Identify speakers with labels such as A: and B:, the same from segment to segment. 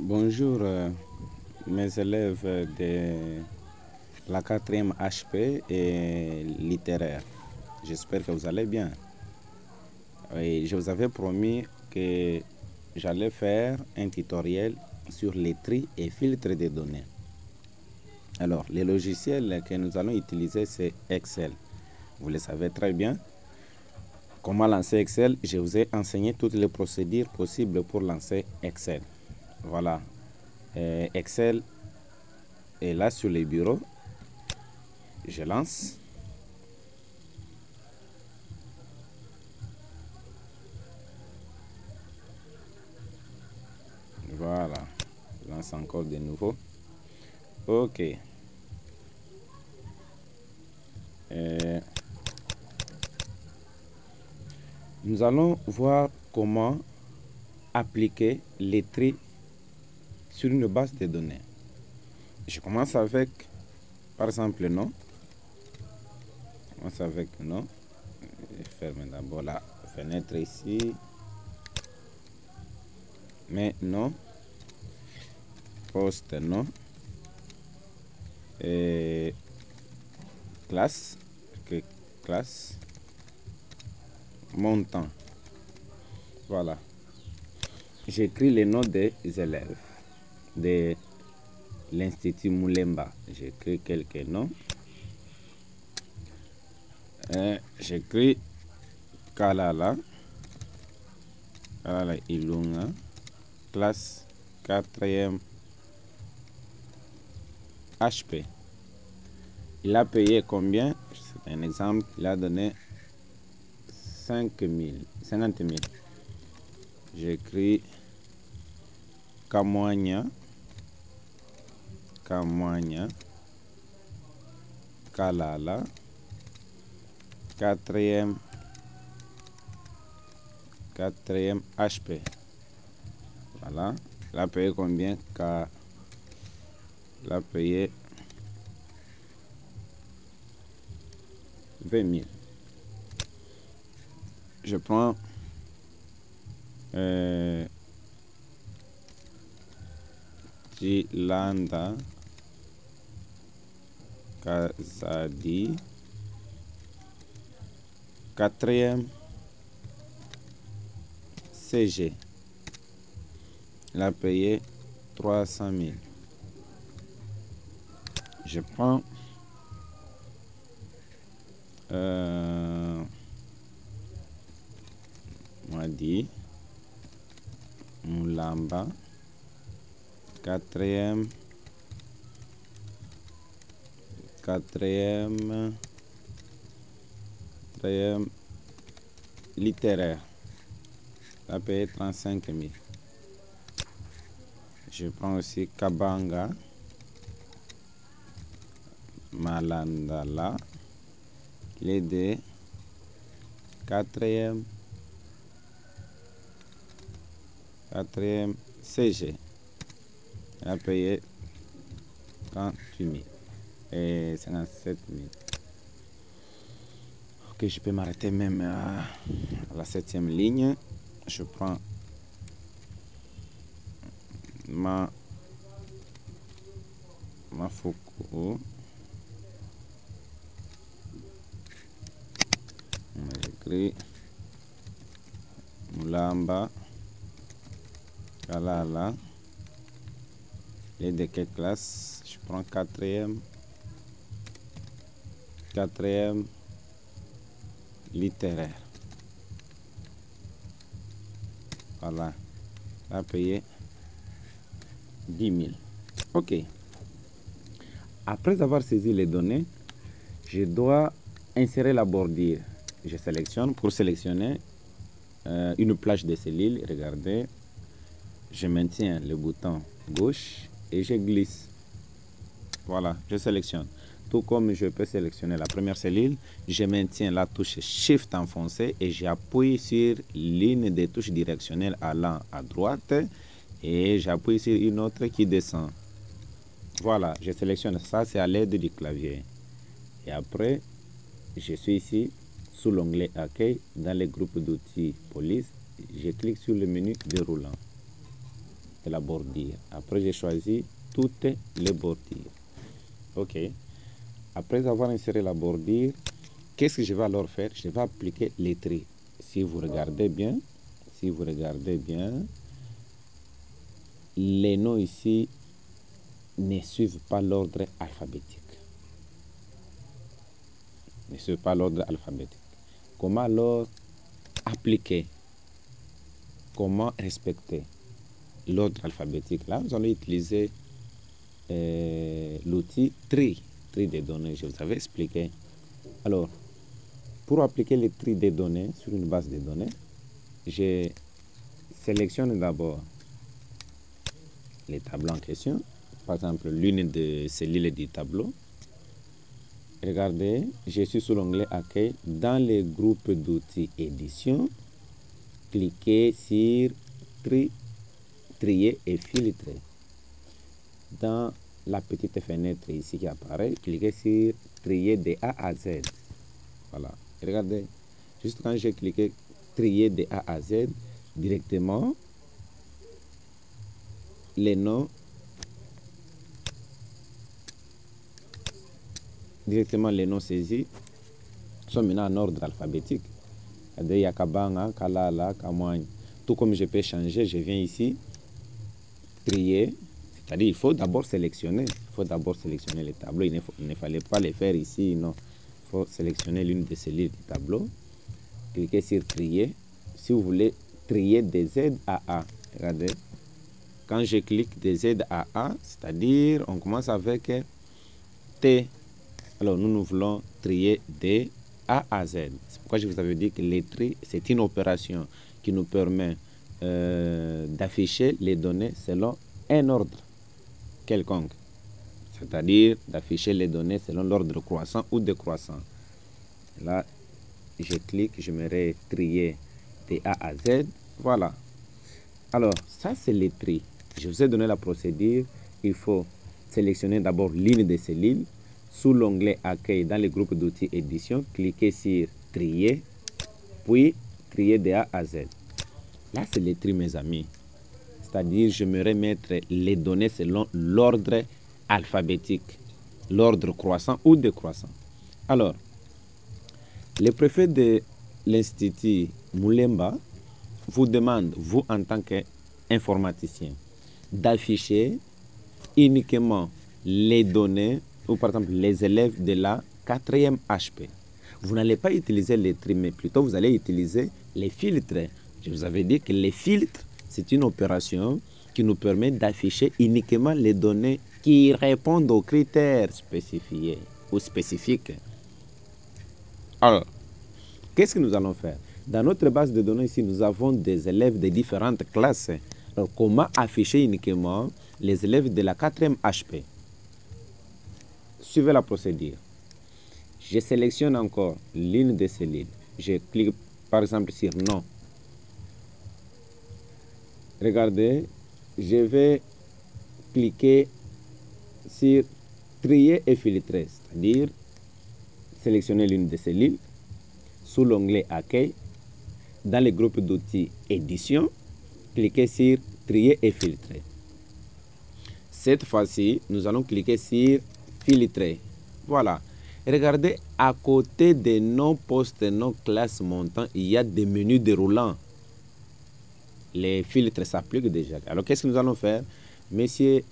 A: Bonjour, mes élèves de la 4e HP et littéraire. J'espère que vous allez bien. Et je vous avais promis que j'allais faire un tutoriel sur les tri et filtres de données. Alors, le logiciel que nous allons utiliser, c'est Excel. Vous le savez très bien. Comment lancer Excel? Je vous ai enseigné toutes les procédures possibles pour lancer Excel. Voilà. Excel est là sur les bureaux. Je lance. Voilà. Je lance encore de nouveau. OK. Nous allons voir comment appliquer les tri sur une base de données. Je commence avec, par exemple, le nom. Je commence avec nom. Je ferme d'abord la fenêtre ici. Mais non. Poste non. Et classe. Classe. Montant. Voilà. J'écris les noms des élèves de l'Institut Moulemba. J'écris quelques noms. J'écris Kalala. Kalala Ilunga. Classe 4e HP. Il a payé combien? C'est un exemple. Il a donné 50 000. J'écris Kamwanya. Kalala. 4e HP. Voilà. Il a payé combien? Il a payé 20 000. Je prends Jilanda Kazadi, 4e CG. Il a payé 300 000. Je prends Mwadi Moulamba, 4e littéraire. Il a payé 35 000. Je prends aussi Kabanga Malandala, les deux 4e CG. Il a payé 38 000 et 57 000. Ok, je peux m'arrêter même à la 7e ligne. Je prends Mafuku. J'écris Moulamba Kalala. Et de quelle classe? Je prends 4e littéraire. Voilà. Il a payé 10 000. OK. Après avoir saisi les données, je dois insérer la bordure. Je sélectionne. Pour sélectionner une plage de cellules, regardez, je maintiens le bouton gauche et je glisse. Voilà, je sélectionne. Tout comme je peux sélectionner la première cellule, je maintiens la touche Shift enfoncée et j'appuie sur l'une des touches directionnelles allant à droite et j'appuie sur une autre qui descend. Voilà, je sélectionne ça, c'est à l'aide du clavier. Et après, je suis ici sous l'onglet Accueil dans le groupe d'outils Police. Je clique sur le menu déroulant. de la bordure. Après, j'ai choisi toutes les bordures. OK. Après avoir inséré la bordure, qu'est-ce que je vais alors faire? Je vais appliquer les traits. Si vous regardez bien, les noms ici ne suivent pas l'ordre alphabétique. Comment alors appliquer? Comment respecter l'ordre alphabétique? Là, nous allons utiliser l'outil tri des données. Je vous avais expliqué. Alors, pour appliquer le tri des données sur une base de données, je sélectionne d'abord les tableaux en question. Par exemple, l'une de ces lignes du tableau. Regardez, je suis sur l'onglet Accueil. Dans les groupes d'outils édition, cliquez sur Trier et filtrer. Dans la petite fenêtre ici qui apparaît, cliquez sur Trier de A à Z. Voilà. Regardez, juste quand j'ai cliqué Trier de A à Z, directement, les noms saisis sont maintenant en ordre alphabétique. Yakabanga, Kalala, Kamwany. Tout comme je peux changer, je viens ici, trier. C'est-à-dire il faut d'abord sélectionner. Les tableaux. Il ne fallait pas les faire ici, non. Il faut sélectionner l'une de ces lignes du tableau. Cliquez sur trier. Si vous voulez trier de Z à A, regardez. Quand je clique de Z à A, c'est-à-dire on commence avec T. Alors nous voulons trier de A à Z. C'est pourquoi je vous avais dit que les tri, c'est une opération qui nous permet d'afficher les données selon un ordre quelconque. C'est-à-dire d'afficher les données selon l'ordre croissant ou décroissant. Là, je clique, je me trier de A à Z. Voilà. Alors, ça c'est les tri. Je vous ai donné la procédure. Il faut sélectionner d'abord l'une de ces lignes. Sous l'onglet Accueil, dans le groupe d'outils édition, cliquez sur Trier, puis Trier de A à Z. Là, c'est les tri, mes amis. C'est-à-dire, je me mettre les données selon l'ordre alphabétique, l'ordre croissant ou décroissant. Alors, le préfet de l'Institut Moulemba vous demande, vous en tant qu'informaticien, d'afficher uniquement les données, ou par exemple les élèves de la 4e HP. Vous n'allez pas utiliser les tri, mais plutôt vous allez utiliser les filtres. Je vous avais dit que les filtres, c'est une opération qui nous permet d'afficher uniquement les données qui répondent aux critères spécifiés ou spécifiques. Alors, qu'est-ce que nous allons faire? Dans notre base de données ici, nous avons des élèves de différentes classes. Alors, comment afficher uniquement les élèves de la 4e HP? Suivez la procédure. Je sélectionne encore l'une de ces lignes. Je clique par exemple sur non. Regardez, je vais cliquer sur trier et filtrer, c'est-à-dire sélectionner l'une de ces lignes. Sous l'onglet Accueil, dans le groupe d'outils édition, cliquez sur trier et filtrer. Cette fois-ci, nous allons cliquer sur filtrer. Voilà. Regardez, à côté des noms, postes, noms, classes, montants, il y a des menus déroulants. Les filtres s'appliquent déjà. Alors, qu'est-ce que nous allons faire? Messieurs,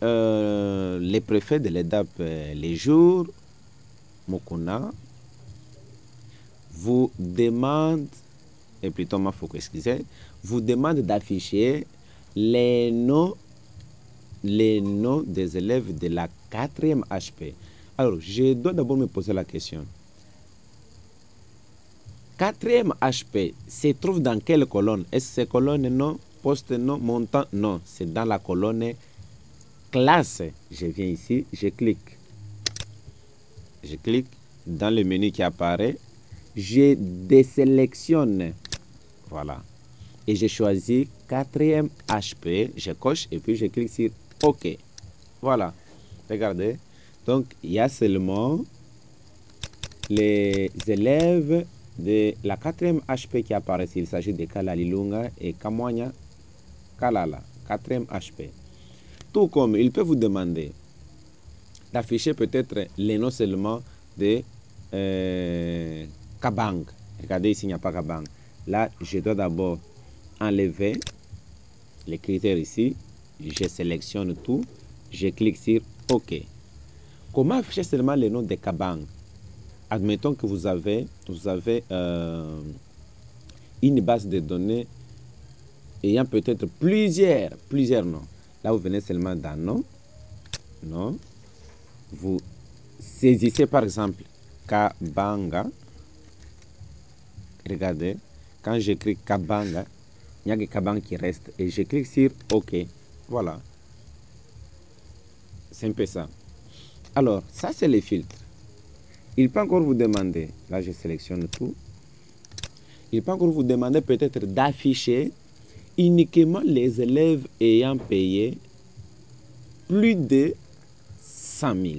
A: les préfets de l'EDAP, les jours, Mokona, vous demandent, et plutôt Mafoko, excusez, vous demande d'afficher les noms des élèves de la 4e HP. Alors, je dois d'abord me poser la question. 4e HP se trouve dans quelle colonne? Est-ce que c'est colonne non, poste non, montant non? C'est dans la colonne classe. Je viens ici, je clique. Je clique dans le menu qui apparaît. Je désélectionne. Voilà. Et je choisis 4e HP. Je coche et puis je clique sur OK. Voilà. Regardez. Donc, il y a seulement les élèves de la 4e HP qui apparaissent. Il s'agit de Kalalilunga et Kamwanya Kalala. 4e HP. Tout comme il peut vous demander d'afficher peut-être les noms seulement de Kabang. Regardez ici, il n'y a pas Kabang. Là, je dois d'abord enlever les critères ici. Je sélectionne tout. Je clique sur OK. Comment afficher seulement les noms de Kabang? Admettons que vous avez une base de données ayant peut-être plusieurs noms. Là, vous venez seulement dans nom. Vous saisissez par exemple Kabanga. Regardez, quand j'écris Kabanga, il n'y a que Kabang qui reste. Et je clique sur OK. Voilà. C'est un peu ça. Alors, ça, c'est les filtres. Il peut encore vous demander, là, je sélectionne tout. Il peut encore vous demander peut-être d'afficher uniquement les élèves ayant payé plus de 100 000.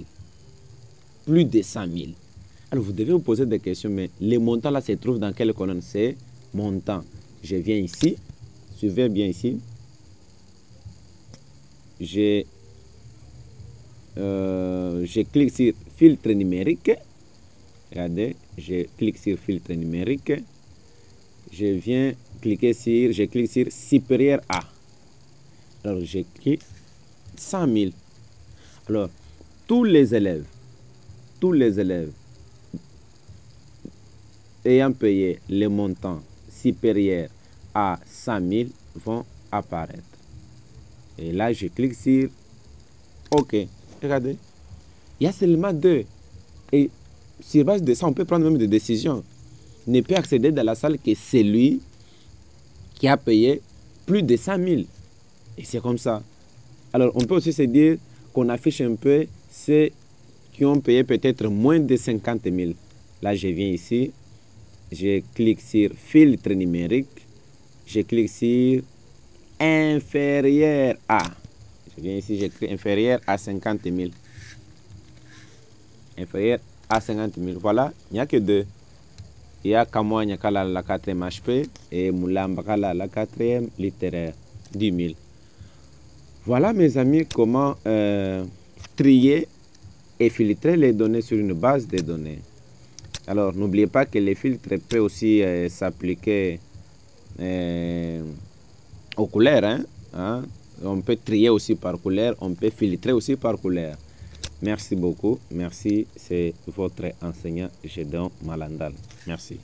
A: Plus de 100 000. Alors, vous devez vous poser des questions, mais les montants là se trouvent dans quelle colonne? C'est montant. Je viens ici, suivez bien ici. Je clique sur filtre numérique. Regardez, je clique sur filtre numérique. Je clique sur supérieur à. Alors, je clique 100 000. Alors, tous les élèves ayant payé le montant supérieur à 100 000 vont apparaître. Et là, je clique sur OK. Regardez, il y a seulement 2. Et sur base de ça, on peut prendre même des décisions. Ne peut accéder dans la salle que celui qui a payé plus de 100 000. Et c'est comme ça. Alors, on peut aussi se dire qu'on affiche un peu ceux qui ont payé peut-être moins de 50 000. Là, je viens ici. Je clique sur filtre numérique. Je clique sur inférieur à. Je viens ici, j'écris inférieur à 50 000. Inférieur à 50 000. Voilà, il n'y a que 2. Il y a Kamoa Nyakala la 4e HP et Moulambakala la 4e littéraire, 10 000. Voilà, mes amis, comment trier et filtrer les données sur une base de données. Alors, n'oubliez pas que les filtres peuvent aussi s'appliquer aux couleurs. On peut trier aussi par couleur, on peut filtrer aussi par couleur. Merci beaucoup. Merci, c'est votre enseignant Gédéon Malandal. Merci.